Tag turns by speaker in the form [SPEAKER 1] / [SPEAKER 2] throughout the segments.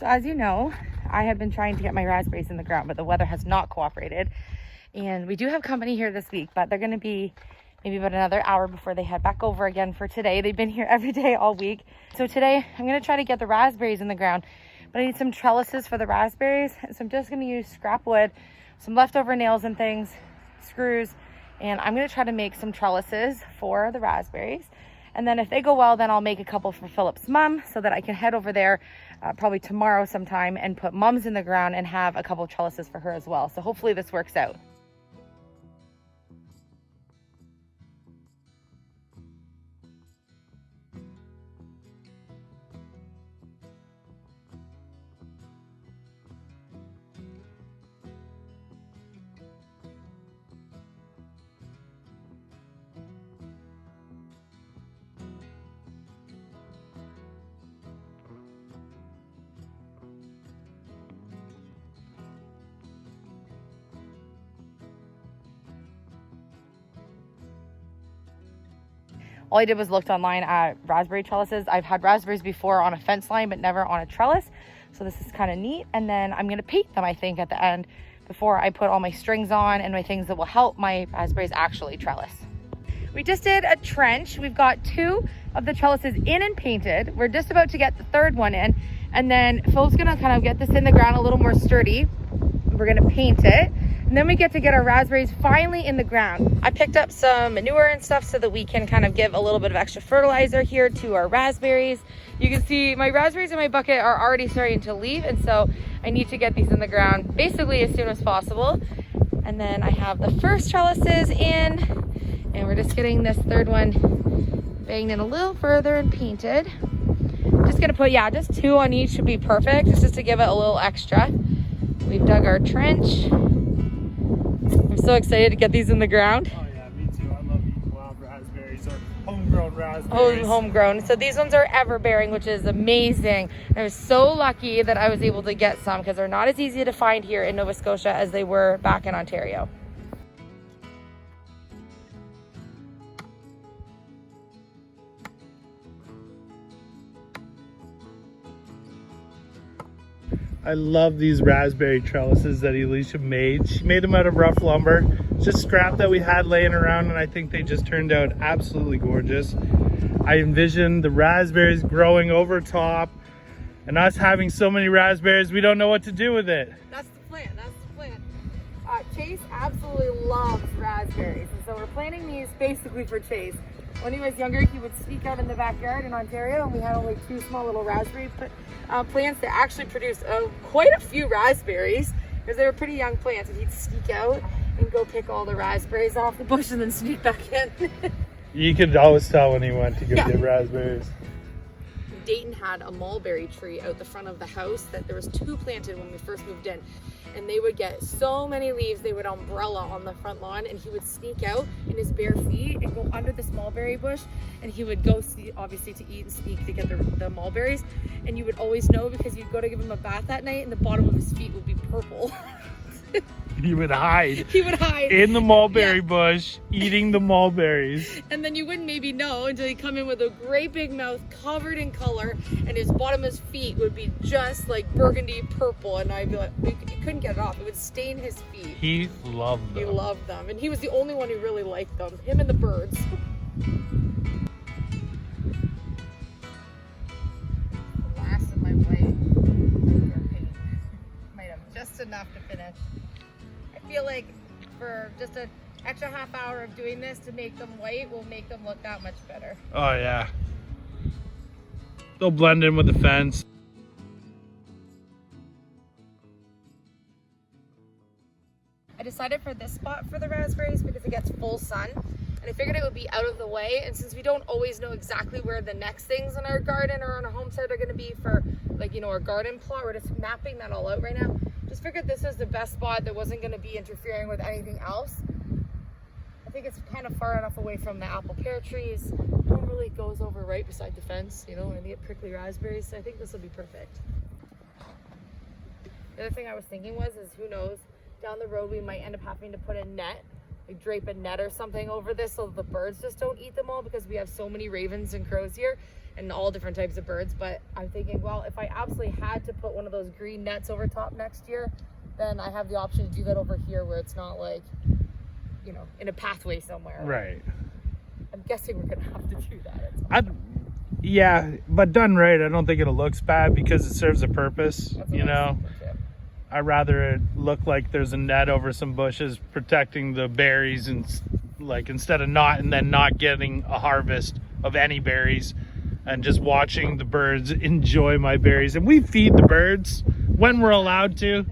[SPEAKER 1] So as you know, I have been trying to get my raspberries in the ground, but the weather has not cooperated. And we do have company here this week, but they're going to be maybe about another hour before they head back over again for today. They've been here every day all week. So today I'm going to try to get the raspberries in the ground, but I need some trellises for the raspberries. So I'm just going to use scrap wood, some leftover nails and things, screws, and I'm going to try to make some trellises for the raspberries. And then if they go well, then I'll make a couple for Philip's mom so that I can head over there probably tomorrow sometime and put mums in the ground and have a couple trellises for her as well. So hopefully this works out. All I did was looked online at raspberry trellises. I've had raspberries before on a fence line, but never on a trellis. So this is kind of neat. And then I'm gonna paint them, I think, at the end before I put all my strings on and my things that will help my raspberries actually trellis. We just did a trench. We've got 2 of the trellises in and painted. We're just about to get the 3rd one in. And then Phil's gonna kind of get this in the ground a little more sturdy. We're gonna paint it. And then we get to get our raspberries finally in the ground. I picked up some manure and stuff so that we can kind of give a little bit of extra fertilizer here to our raspberries. You can see my raspberries in my bucket are already starting to leave, and so I need to get these in the ground basically as soon as possible. And then I have the first trellises in, and we're just getting this 3rd one banged in a little further and painted. Just gonna put, just 2 on each should be perfect. It's just to give it a little extra. We've dug our trench. I'm so excited to get these in the ground.
[SPEAKER 2] Oh yeah, me too. I love eating wild raspberries or homegrown raspberries.
[SPEAKER 1] Oh, homegrown. So these ones are ever bearing, which is amazing. I was so lucky that I was able to get some because they're not as easy to find here in Nova Scotia as they were back in Ontario.
[SPEAKER 2] I love these raspberry trellises that Elysia made. She made them out of rough lumber. Just scrap that we had laying around, and I think they just turned out absolutely gorgeous. I envisioned the raspberries growing over top and us having so many raspberries we don't know what to do with it.
[SPEAKER 1] That's the plan, Chase absolutely loves raspberries, and so we're planting these basically for Chase. When he was younger, he would sneak out in the backyard in Ontario, and we had only 2 small little raspberry plants that actually produced quite a few raspberries because they were pretty young plants, and he'd sneak out and go pick all the raspberries off the bush and then sneak back in.
[SPEAKER 2] You could always tell when he went to go get raspberries.
[SPEAKER 1] Dayton had a mulberry tree out the front of the house that there was 2 planted when we first moved in, and they would get so many leaves they would umbrella on the front lawn, and he would sneak out in his bare feet and go under this mulberry bush, and he would go see, obviously to eat and sneak to get the mulberries, and you would always know because you'd go to give him a bath that night and the bottom of his feet would be purple.
[SPEAKER 2] He would hide.
[SPEAKER 1] He would hide
[SPEAKER 2] in the mulberry bush, eating the mulberries.
[SPEAKER 1] And then you wouldn't maybe know until he'd come in with a great big mouth covered in color, and his bottom of his feet would be just like burgundy purple, and I'd be like, he couldn't get it off. It would stain his feet.
[SPEAKER 2] He loved them.
[SPEAKER 1] He loved them, and he was the only one who really liked them. Him and the birds. The last of my white paint. Might have just enough to finish. I feel like for just an extra half hour of doing this to make them white will make them look that much better.
[SPEAKER 2] Oh yeah. They'll blend in with the fence.
[SPEAKER 1] I decided for this spot for the raspberries because it gets full sun, and I figured it would be out of the way, and since we don't always know exactly where the next things in our garden or on our homestead are going to be for, like, our garden plot, we're just mapping that all out right now. Just figured this is the best spot that wasn't going to be interfering with anything else. I think it's kind of far enough away from the apple pear trees. No one really goes over right beside the fence, and they get prickly raspberries, so I think this will be perfect. The other thing I was thinking is who knows, down the road we might end up having to put a net, like drape a net or something over this so the birds just don't eat them all, because we have so many ravens and crows here and all different types of birds. But I'm thinking, well, if I absolutely had to put one of those green nets over top next year, then I have the option to do that over here where it's not like, you know, in a pathway somewhere.
[SPEAKER 2] Right.
[SPEAKER 1] I'm guessing we're gonna have to do that.
[SPEAKER 2] Yeah, but done right, I don't think it'll look bad because it serves a purpose, you know. I'd rather it look like there's a net over some bushes protecting the berries, and like instead of not getting a harvest of any berries and just watching the birds enjoy my berries. And we feed the birds when we're allowed to.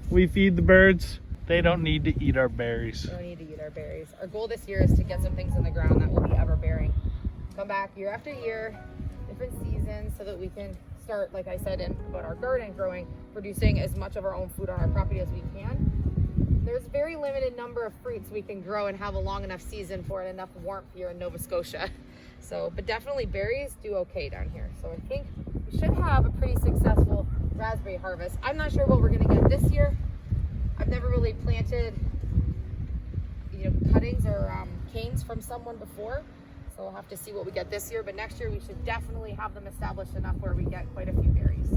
[SPEAKER 2] We feed the birds. They don't need to eat our berries.
[SPEAKER 1] They don't need to eat our berries. Our goal this year is to get some things in the ground that will be ever bearing. Come back year after year, different seasons, so that we can start, like I said, about our garden growing, producing as much of our own food on our property as we can. There's a very limited number of fruits we can grow and have a long enough season for and enough warmth here in Nova Scotia. So, but definitely berries do okay down here. So I think we should have a pretty successful raspberry harvest. I'm not sure what we're gonna get this year. I've never really planted, you know, cuttings or canes from someone before. So we'll have to see what we get this year, but next year we should definitely have them established enough where we get quite a few berries.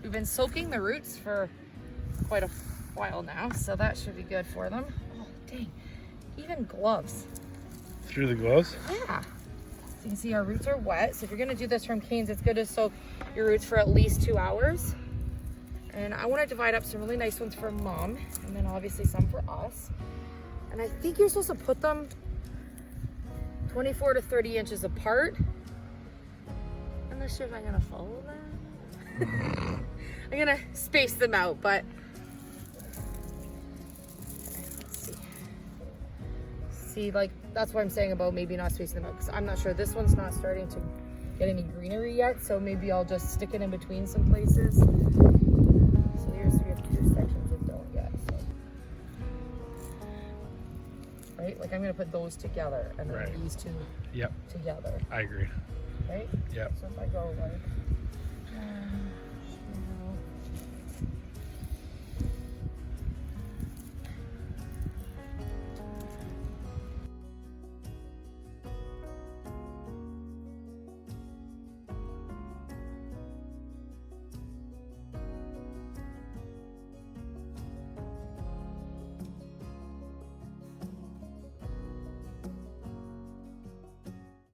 [SPEAKER 1] We've been soaking the roots for quite a while now, so that should be good for them. Oh, dang, even gloves.
[SPEAKER 2] Through the gloves?
[SPEAKER 1] Yeah. So you can see our roots are wet. So if you're gonna do this from canes, it's good to soak your roots for at least 2 hours. And I wanna divide up some really nice ones for Mom, and then obviously some for us. And I think you're supposed to put them 24 to 30 inches apart. I'm not sure if I'm gonna follow that. I'm gonna space them out, but let's see, like, that's what I'm saying about maybe not spacing them out, because I'm not sure. This one's not starting to get any greenery yet, so maybe I'll just stick it in between some places. So here's, we have 2 sections that don't yet. So. Right, like I'm gonna put those together and then these 2 together.
[SPEAKER 2] I agree.
[SPEAKER 1] Right?
[SPEAKER 2] Yep.
[SPEAKER 1] So if I go like,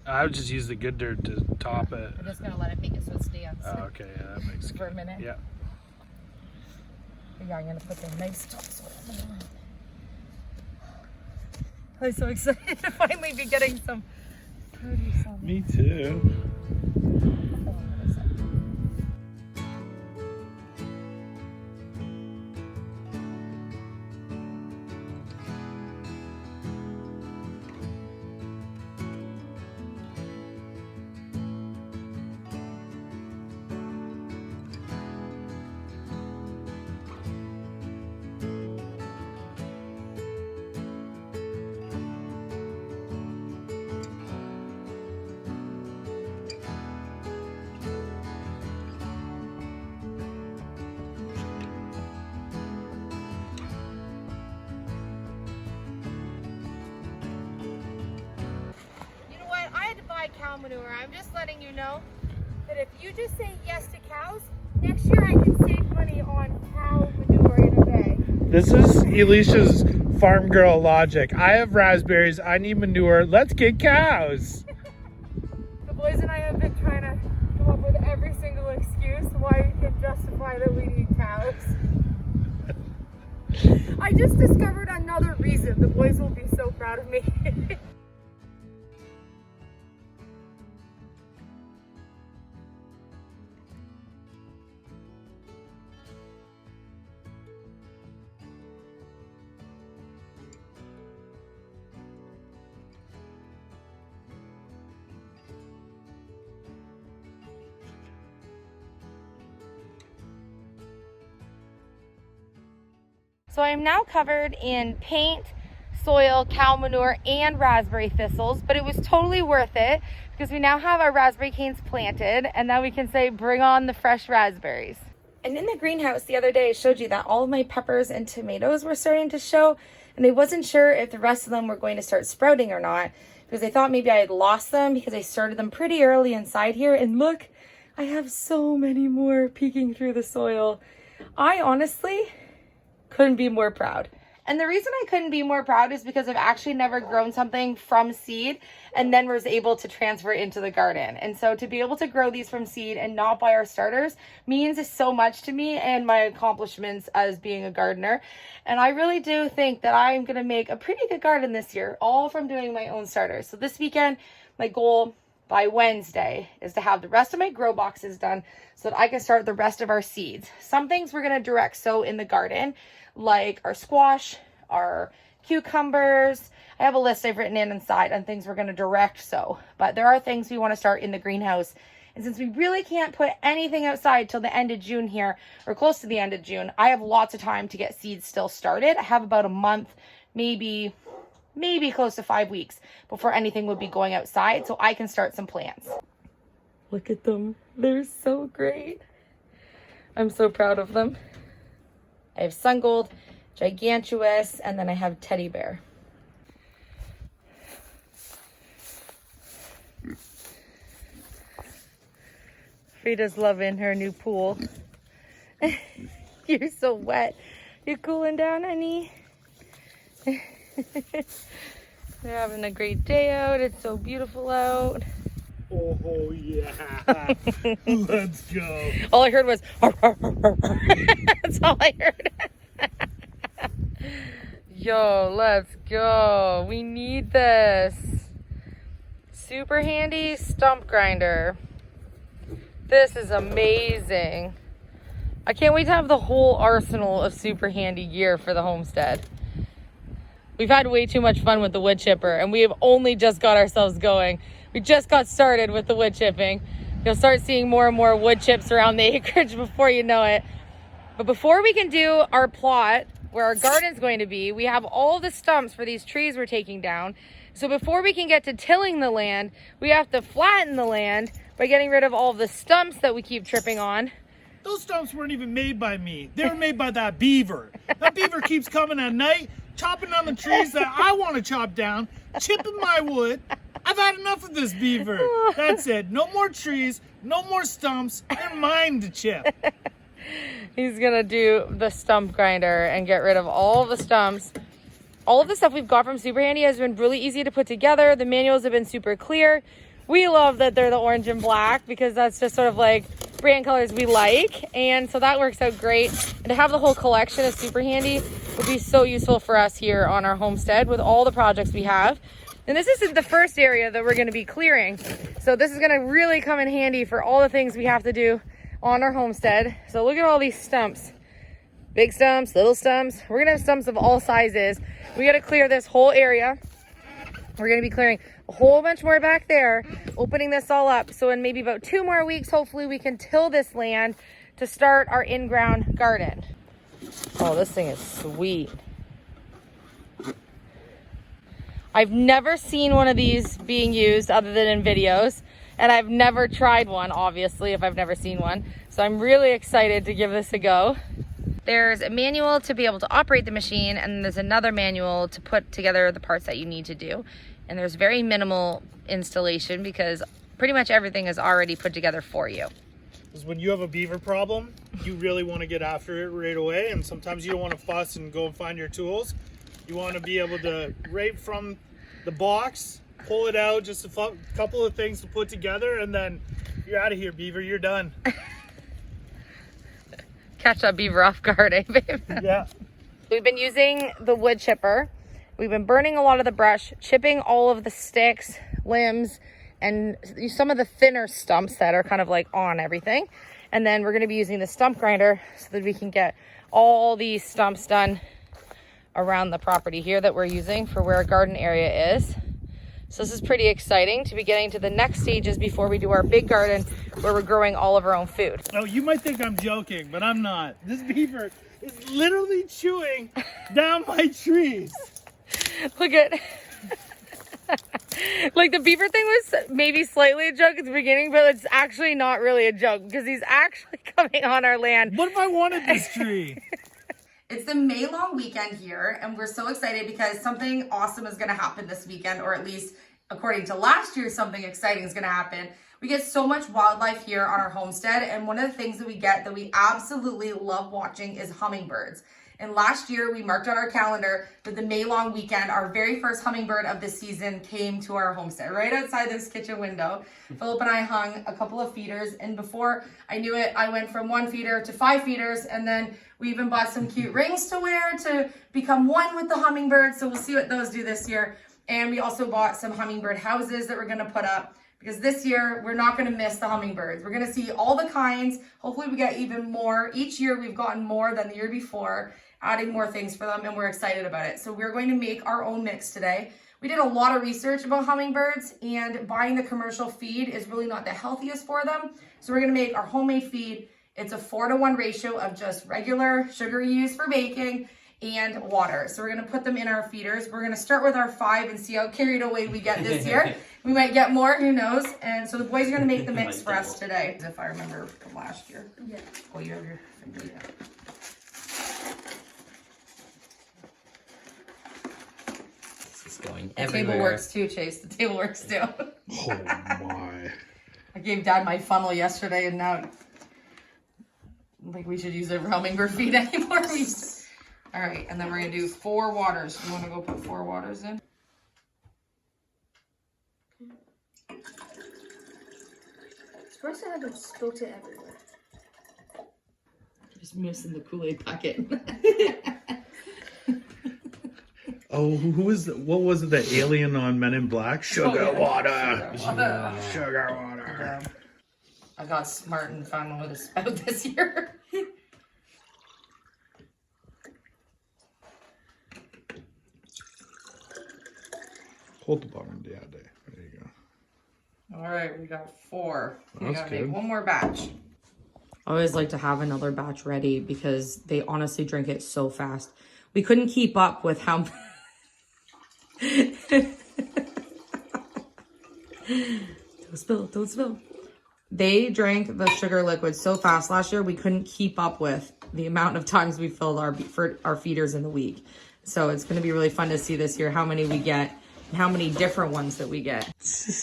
[SPEAKER 2] I would just use the good dirt to top it.
[SPEAKER 1] I'm just gonna let it bake it so it stands.
[SPEAKER 2] Oh, okay, yeah, that makes sense.
[SPEAKER 1] For a minute.
[SPEAKER 2] Yeah.
[SPEAKER 1] Yeah, I'm gonna put the nice topsoil on. I'm so excited to finally be getting some produce on.
[SPEAKER 2] Me too.
[SPEAKER 1] Cow manure. I'm just letting you know that if you just say yes to cows, next year I can save money on cow manure in a bag.
[SPEAKER 2] This is Elysia's farm girl logic. I have raspberries, I need manure, let's get cows.
[SPEAKER 1] The boys and I have been trying to come up with every single excuse why we can justify that we need cows. I just discovered another reason. The boys will be so proud of me. So I am now covered in paint, soil, cow manure, and raspberry thistles, but it was totally worth it because we now have our raspberry canes planted, and now we can say, bring on the fresh raspberries. And in the greenhouse the other day, I showed you that all of my peppers and tomatoes were starting to show, and I wasn't sure if the rest of them were going to start sprouting or not, because I thought maybe I had lost them because I started them pretty early inside here. And look, I have so many more peeking through the soil. I honestly couldn't be more proud. And the reason I couldn't be more proud is because I've actually never grown something from seed and then was able to transfer it into the garden. And so to be able to grow these from seed and not buy our starters means so much to me and my accomplishments as being a gardener. And I really do think that I'm going to make a pretty good garden this year, all from doing my own starters. So this weekend, my goal by Wednesday is to have the rest of my grow boxes done so that I can start the rest of our seeds. Some things we're going to direct sow in the garden, like our squash, our cucumbers. I have a list I've written in inside on things we're going to direct sow, but there are things we want to start in the greenhouse. And since we really can't put anything outside till the end of June here, or close to the end of June, I have lots of time to get seeds still started. I have about a month, maybe close to 5 weeks before anything would be going outside, so I can start some plants. Look at them. They're so great. I'm so proud of them. I have sun gold, gigantuous, and then I have teddy bear. Frida's loving her new pool. You're so wet. You cooling down, honey? They're having a great day out. It's so beautiful out.
[SPEAKER 2] Oh yeah. Let's go.
[SPEAKER 1] All I heard was that's all I heard. Yo, let's go. We need this. Super handy stump grinder. This is amazing. I can't wait to have the whole arsenal of super handy gear for the homestead. We've had way too much fun with the wood chipper, and we have only just got ourselves going. We just got started with the wood chipping. You'll start seeing more and more wood chips around the acreage before you know it. But before we can do our plot where our garden's going to be, we have all the stumps for these trees we're taking down. So before we can get to tilling the land, we have to flatten the land by getting rid of all the stumps that we keep tripping on.
[SPEAKER 2] Those stumps weren't even made by me. They were made by that beaver. That beaver keeps coming at night, chopping down the trees that I want to chop down, chipping my wood. I've had enough of this beaver. That's it. No more trees, no more stumps. They're mine to chip.
[SPEAKER 1] He's gonna do the stump grinder and get rid of all the stumps. All of the stuff we've got from Super Handy has been really easy to put together. The manuals have been super clear. We love that they're the orange and black because that's just sort of like brand colors we like. And so that works out great. And to have the whole collection of Super Handy would be so useful for us here on our homestead with all the projects we have. And this isn't the first area that we're going to be clearing. So this is going to really come in handy for all the things we have to do on our homestead. So look at all these stumps. Big stumps, little stumps. We're going to have stumps of all sizes. We got to clear this whole area. We're going to be clearing a whole bunch more back there, opening this all up. So in maybe about 2 more weeks, hopefully we can till this land to start our in-ground garden. Oh, this thing is sweet. I've never seen one of these being used other than in videos, and I've never tried one, obviously, if I've never seen one. So I'm really excited to give this a go. There's a manual to be able to operate the machine, and there's another manual to put together the parts that you need to do. And there's very minimal installation because pretty much everything is already put together for you.
[SPEAKER 2] Because when you have a beaver problem, you really want to get after it right away, and sometimes you don't want to fuss and go and find your tools. You want to be able to, right from the box, pull it out, just a couple of things to put together, and then you're out of here, beaver, you're done.
[SPEAKER 1] Catch that beaver off guard, eh, babe?
[SPEAKER 2] Yeah.
[SPEAKER 1] We've been using the wood chipper. We've been burning a lot of the brush, chipping all of the sticks, limbs, and some of the thinner stumps that are kind of like on everything. And then we're going to be using the stump grinder so that we can get all these stumps done around the property here that we're using for where our garden area is. So this is pretty exciting to be getting to the next stages before we do our big garden where we're growing all of our own food.
[SPEAKER 2] Oh, you might think I'm joking, but I'm not. This beaver is literally chewing down my trees.
[SPEAKER 1] Look at... Like the beaver thing was maybe slightly a joke at the beginning, but it's actually not really a joke because he's actually coming on our land.
[SPEAKER 2] What if I wanted this tree?
[SPEAKER 1] It's the May long weekend here, and we're so excited because something awesome is going to happen this weekend, or at least according to last year, something exciting is going to happen. We get so much wildlife here on our homestead, and one of the things that we get that we absolutely love watching is hummingbirds. And last year, we marked on our calendar that the May long weekend, our very first hummingbird of the season came to our homestead, right outside this kitchen window. Philip and I hung a couple of feeders, and before I knew it, I went from 1 feeder to 5 feeders, and then we even bought some cute rings to wear to become one with the hummingbird, so we'll see what those do this year. And we also bought some hummingbird houses that we're gonna put up, because this year, we're not gonna miss the hummingbirds. We're gonna see all the kinds. Hopefully we get even more. Each year, we've gotten more than the year before, adding more things for them, and we're excited about it. So we're going to make our own mix today. We did a lot of research about hummingbirds, and buying the commercial feed is really not the healthiest for them. So we're gonna make our homemade feed. It's a 4-to-1 ratio of just regular sugar used for baking and water. So we're gonna put them in our feeders. We're gonna start with our 5 and see how carried away we get this year. We might get more, who knows? And so the boys are gonna make the mix for us today, if I remember from last year.
[SPEAKER 3] Yeah.
[SPEAKER 1] Oh, you have your finger, yeah.
[SPEAKER 3] Going
[SPEAKER 1] The
[SPEAKER 3] everywhere.
[SPEAKER 1] table works too, Chase. The table works too.
[SPEAKER 2] Oh my.
[SPEAKER 1] I gave Dad my funnel yesterday, and now I don't think we should use it for hummingbird feed anymore. All right, and then we're gonna do 4 waters. You wanna go put 4 waters in?
[SPEAKER 4] First I had to spilt it everywhere.
[SPEAKER 1] Just missing the Kool-Aid packet.
[SPEAKER 2] Oh, what was it, the alien on Men in Black? Sugar water. Sugar water.
[SPEAKER 1] I got smart and found what it's about this year.
[SPEAKER 2] Hold the bottom, yeah, there you go.
[SPEAKER 1] All right, we got 4. We
[SPEAKER 2] That's
[SPEAKER 1] gotta
[SPEAKER 2] good.
[SPEAKER 1] make 1 more batch. I always like to have another batch ready because they honestly drink it so fast. We couldn't keep up with how... Don't spill. They drank the sugar liquid so fast last year, we couldn't keep up with the amount of times we filled our feeders in a week. So it's going to be really fun to see this year how many we get and how many different ones that we get.
[SPEAKER 3] Macrame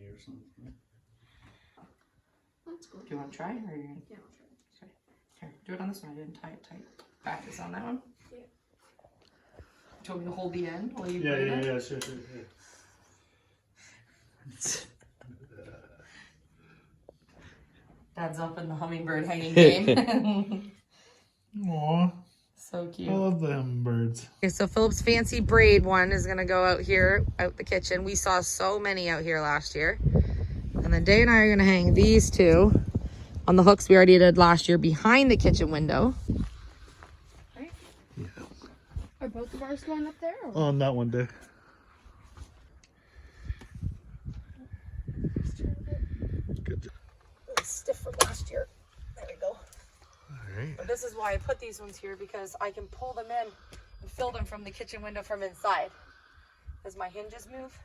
[SPEAKER 3] or something.
[SPEAKER 4] That's cool.
[SPEAKER 1] Do you want to try? Or are you...
[SPEAKER 4] Yeah, I'll try.
[SPEAKER 1] Okay. Here, do it on this one. I didn't tie it tight. Back this on that one.
[SPEAKER 4] Yeah.
[SPEAKER 1] Do you want me to hold the end while you
[SPEAKER 2] Yeah,
[SPEAKER 1] put it in?
[SPEAKER 2] yeah, sure.
[SPEAKER 1] Dad's up in the hummingbird hanging game.
[SPEAKER 2] Aw,
[SPEAKER 1] So cute.
[SPEAKER 2] I love the hummingbirds.
[SPEAKER 1] Okay, so Philip's fancy braid one is gonna go out here, out the kitchen. We saw so many out here last year. And then Day and I are gonna hang these 2 on the hooks we already did last year behind the kitchen window.
[SPEAKER 4] Right?
[SPEAKER 2] Yeah.
[SPEAKER 4] Are both of ours going up there? Or?
[SPEAKER 2] On that one, Dick. Good.
[SPEAKER 1] Stiff from last year. There we go.
[SPEAKER 2] Alright.
[SPEAKER 1] But this is why I put these ones here, because I can pull them in and fill them from the kitchen window from inside. As my hinges move.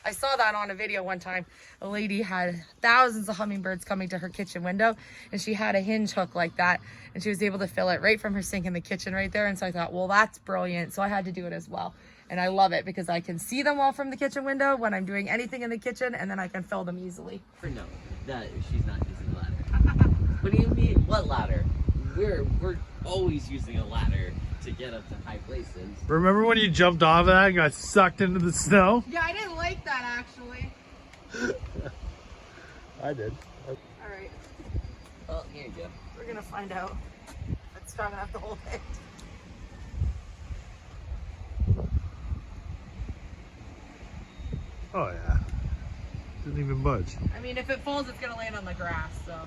[SPEAKER 1] I saw that on a video one time. A lady had thousands of hummingbirds coming to her kitchen window, and she had a hinge hook like that, and she was able to fill it right from her sink in the kitchen right there. And so I thought, well, that's brilliant. So I had to do it as well. And I love it because I can see them all from the kitchen window when I'm doing anything in the kitchen, and then I can fill them easily.
[SPEAKER 3] No, that she's not using a ladder. What do you mean? What ladder? We're always using a ladder to get up to high places.
[SPEAKER 2] Remember when you jumped off of that and got sucked into the snow?
[SPEAKER 1] Yeah, I didn't like that actually.
[SPEAKER 2] I did.
[SPEAKER 1] All right,
[SPEAKER 3] Oh, here you go.
[SPEAKER 1] we're gonna find out if it's strong enough to hold it.
[SPEAKER 2] Oh yeah. Didn't even budge.
[SPEAKER 1] I mean, if it falls, it's gonna land on the grass, so.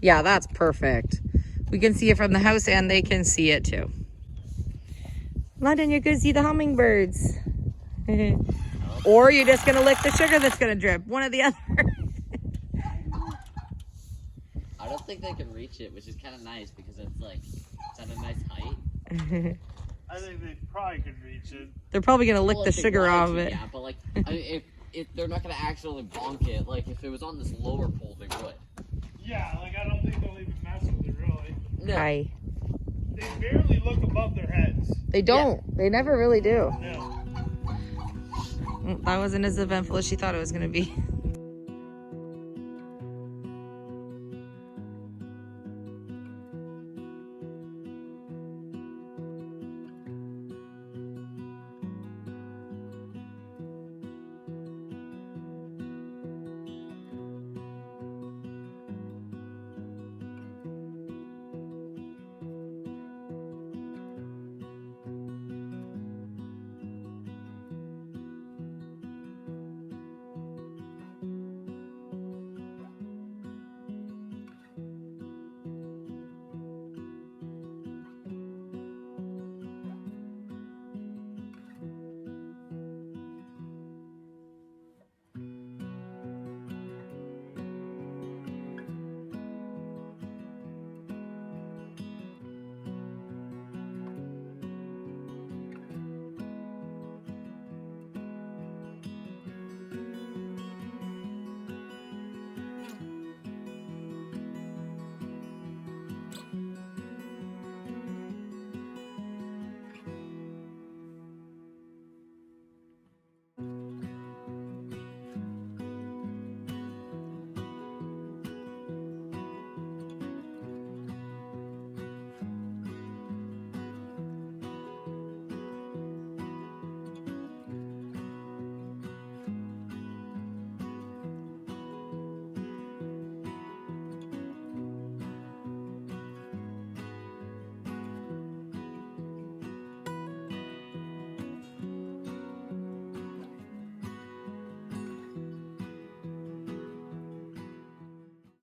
[SPEAKER 1] Yeah, that's perfect. We can see it from the house and they can see it too. London, you're gonna see the hummingbirds.
[SPEAKER 3] I
[SPEAKER 1] Or you're just gonna lick the sugar that's gonna drip. One or the other.
[SPEAKER 3] I don't think they can reach it, which is kind of nice because it's like, it's at a nice height.
[SPEAKER 2] I think they probably could reach it.
[SPEAKER 1] They're probably gonna lick
[SPEAKER 3] Well,
[SPEAKER 1] the
[SPEAKER 3] if they
[SPEAKER 1] sugar
[SPEAKER 3] wanted
[SPEAKER 1] off of
[SPEAKER 3] to,
[SPEAKER 1] it.
[SPEAKER 3] Yeah, but like, I mean, if they're not gonna actually bonk it, like if it was on this lower pole, they would.
[SPEAKER 2] Yeah, like I don't think they'll even mess with it really.
[SPEAKER 3] No.
[SPEAKER 1] Aye.
[SPEAKER 2] They barely look above their heads.
[SPEAKER 1] They don't. They never really do.
[SPEAKER 2] No.
[SPEAKER 1] That wasn't as eventful as she thought it was gonna be.